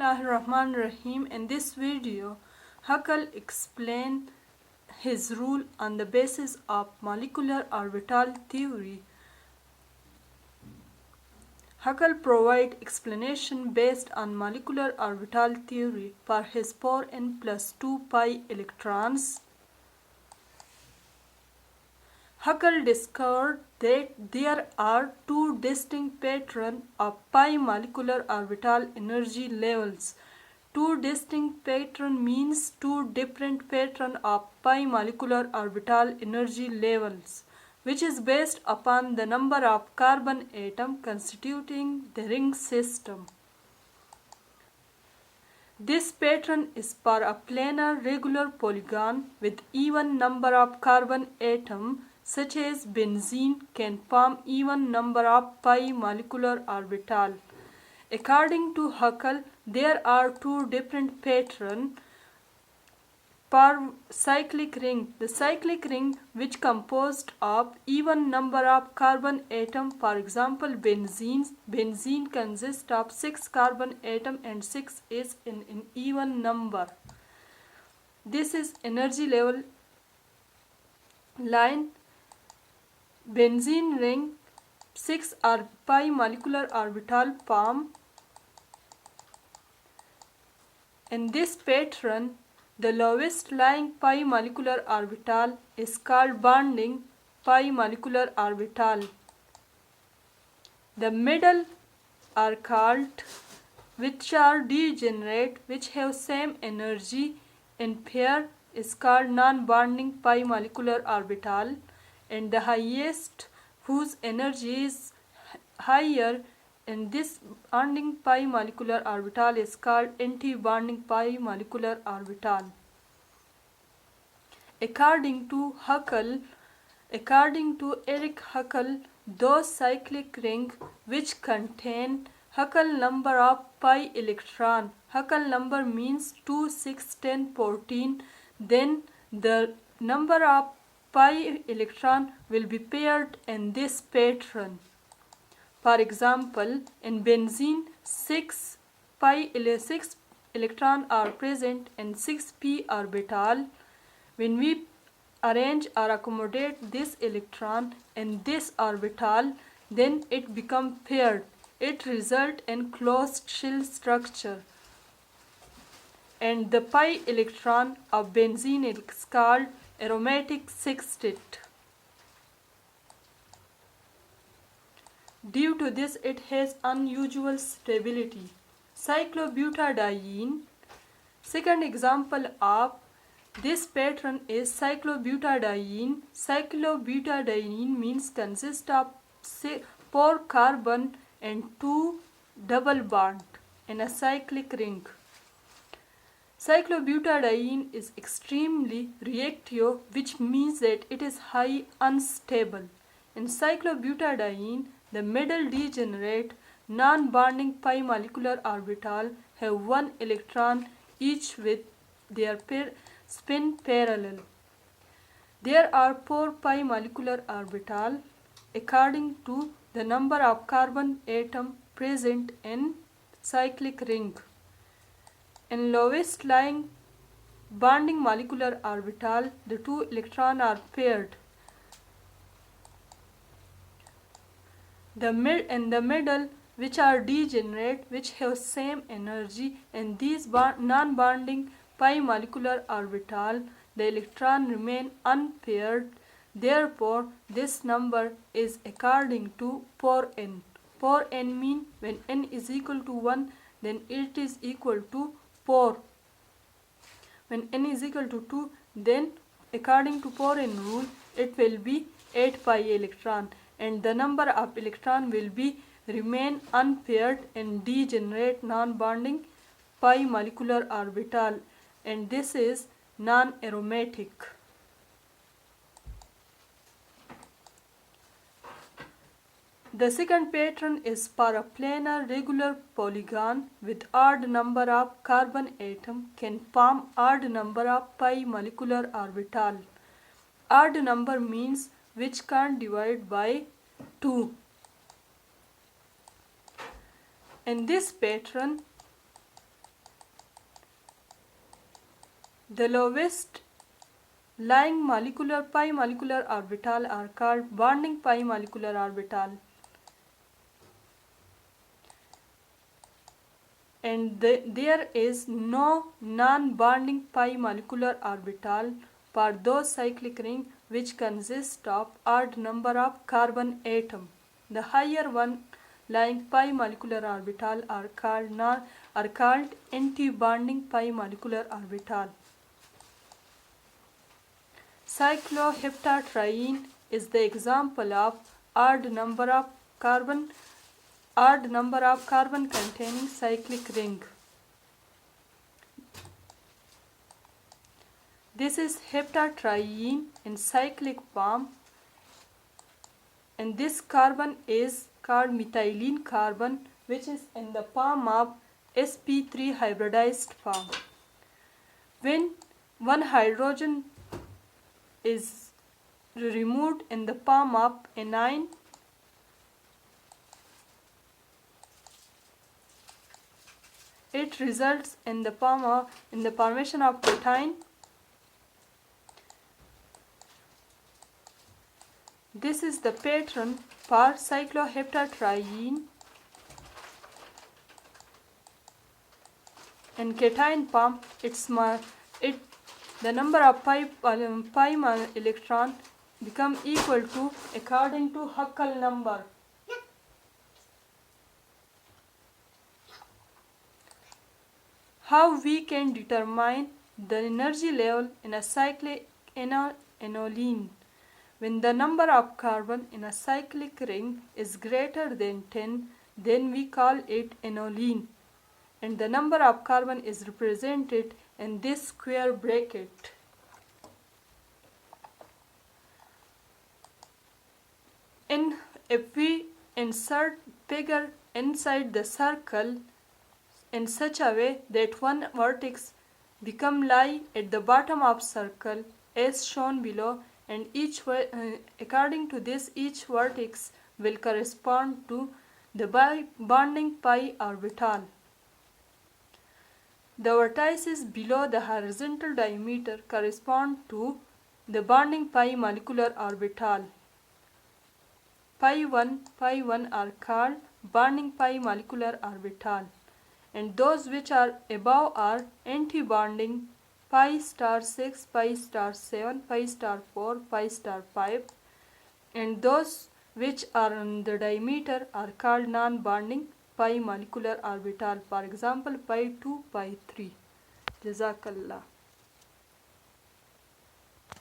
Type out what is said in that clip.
Bismillahirrahmanirrahim. In this video, Huckel explains his rule on the basis of molecular orbital theory. Huckel provides explanation based on molecular orbital theory for his 4n plus 2 pi electrons. Huckel discovered that there are two distinct patterns of pi molecular orbital energy levels. Two distinct patterns means two different patterns of pi molecular orbital energy levels, which is based upon the number of carbon atoms constituting the ring system. This pattern is for a planar regular polygon with even number of carbon atoms, such as benzene can form even number of pi molecular orbital. According to Huckel, there are two different patterns per cyclic ring. The cyclic ring, which composed of even number of carbon atoms, for example benzene consists of 6 carbon atoms and 6 is an even number. This is energy level line. Benzene ring 6 are pi molecular orbital form. In this pattern, the lowest lying pi molecular orbital is called bonding pi molecular orbital. The middle are called, which are degenerate, which have same energy in pair, is called non-bonding pi molecular orbital, and the highest, whose energy is higher in this bonding pi molecular orbital, is called anti-bonding pi molecular orbital. According to Erich Huckel, those cyclic rings which contain Huckel number of pi electron, Huckel number means 2, 6, 10, 14, then the number of pi electron will be paired in this pattern. For example, in benzene, 6 electrons are present in 6p orbital. When we arrange or accommodate this electron in this orbital, then it becomes paired. It results in closed shell structure. And the pi electron of benzene is called aromatic sextet. Due to this, it has unusual stability. Cyclobutadiene. Second example of this pattern is cyclobutadiene. Cyclobutadiene means consists of 4 carbon and 2 double bond in a cyclic ring. Cyclobutadiene is extremely reactive, which means that it is highly unstable. In cyclobutadiene, the middle degenerate non-bonding pi molecular orbital have 1 electron each with their spin parallel. There are 4 pi molecular orbital according to the number of carbon atom present in cyclic ring. In lowest lying bonding molecular orbital, the 2 electrons are paired. In the middle, which are degenerate, which have same energy, and these non-bonding pi molecular orbital, the electron remain unpaired. Therefore, this number is according to 4n. 4n mean when n is equal to 1, then it is equal to 4. When n is equal to 2, then according to 4n rule, it will be 8 pi electron, and the number of electron will be remain unpaired in degenerate non-bonding pi molecular orbital, and this is non-aromatic. The second pattern is for a planar regular polygon with odd number of carbon atom can form odd number of pi molecular orbital. Odd number means which can't divide by 2. In this pattern, The lowest lying molecular pi molecular orbital are called bonding pi molecular orbital. And there is no non-bonding pi molecular orbital for those cyclic rings which consist of odd number of carbon atoms. The higher one lying pi molecular orbital are called anti-bonding pi molecular orbital. Cycloheptatriene is the example of odd number of carbon containing cyclic ring. This is heptatriene in cyclic form, and this carbon is called methylene carbon, which is in the form of sp3 hybridized form. When one hydrogen is removed in the form of anion, it results in the formation of cation. This is the pattern for cycloheptatriene. In cation form, the number of pi electron become equal to according to Huckel number. How we can determine the energy level in a cyclic aniline? When the number of carbon in a cyclic ring is greater than 10, then we call it aniline, and the number of carbon is represented in this square bracket. If we insert figure inside the circle in such a way that one vertex lie at the bottom of circle as shown below, and according to this each vertex will correspond to the bonding pi orbital. The vertices below the horizontal diameter correspond to the bonding pi molecular orbital. Pi 1 are called bonding pi molecular orbital, and those which are above are anti-bonding pi star 6, pi star 7, pi star 4, pi star 5, and those which are on the diameter are called non-bonding pi molecular orbital. For example, pi 2, pi 3. Jazakallah.